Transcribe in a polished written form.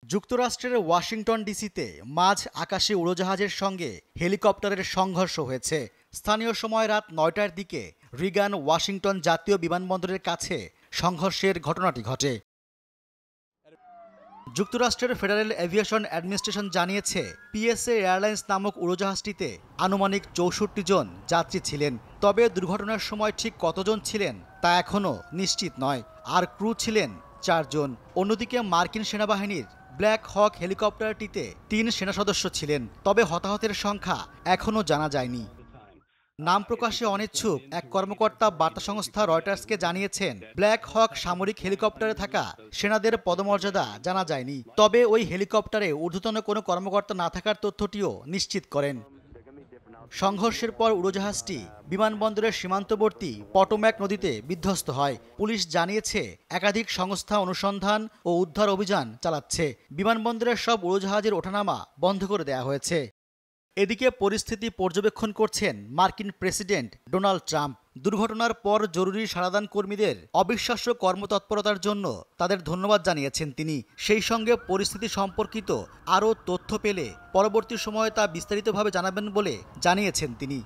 যুক্তরাষ্ট্রের ওয়াশিংটন ডিসিতে মাঝ আকাশে উড়োজাহাজের সঙ্গে হেলিকপ্টারের সংঘর্ষ হয়েছে। স্থানীয় সময় রাত ৯টার দিকে রিগান ওয়াশিংটন জাতীয় বিমানবন্দরের কাছে সংঘর্ষের ঘটনাটি ঘটে। যুক্তরাষ্ট্রের ফেডারেল এভিয়েশন অ্যাডমিনিস্ট্রেশন জানিয়েছে, পিএসএ এয়ারলাইন্স নামক উড়োজাহাজটিতে আনুমানিক ৬৪ জন যাত্রী ছিলেন। তবে দুর্ঘটনার সময় ঠিক কতজন ছিলেন তা এখনও নিশ্চিত নয়। আর ক্রু ছিলেন ৪ জন। অন্যদিকে মার্কিন সেনাবাহিনীর ব্ল্যাক হক হেলিকপ্টারটিতে ৩ সেনা সদস্য ছিলেন। তবে হতাহতের সংখ্যা এখনও জানা যায়নি। নাম প্রকাশে অনিচ্ছুক এক কর্মকর্তা বার্তা সংস্থা রয়টার্সকে জানিয়েছেন, ব্ল্যাক হক সামরিক হেলিকপ্টারে থাকা সেনাদের পদমর্যাদা জানা যায়নি। তবে ওই হেলিকপ্টারে ঊর্ধ্বতন কোনো কর্মকর্তা না থাকার তথ্যটিও নিশ্চিত করেন। সংঘর্ষের পর উড়োজাহাজটি বিমানবন্দরের সীমান্তবর্তী পটোম্যাক নদীতে বিধ্বস্ত হয়। পুলিশ জানিয়েছে, একাধিক সংস্থা অনুসন্ধান ও উদ্ধার অভিযান চালাচ্ছে। বিমানবন্দরের সব উড়োজাহাজের ওঠানামা বন্ধ করে দেওয়া হয়েছে। এদিকে পরিস্থিতি পর্যবেক্ষণ করছেন মার্কিন প্রেসিডেন্ট ডোনাল্ড ট্রাম্প। দুর্ঘটনার পর জরুরি সাড়াদান কর্মীদের অবিশ্বাস্য কর্মতৎপরতার জন্য তাদের ধন্যবাদ জানিয়েছেন তিনি। সেই সঙ্গে পরিস্থিতি সম্পর্কিত আরও তথ্য পেলে পরবর্তী সময়ে তা বিস্তারিতভাবে জানাবেন বলে জানিয়েছেন তিনি।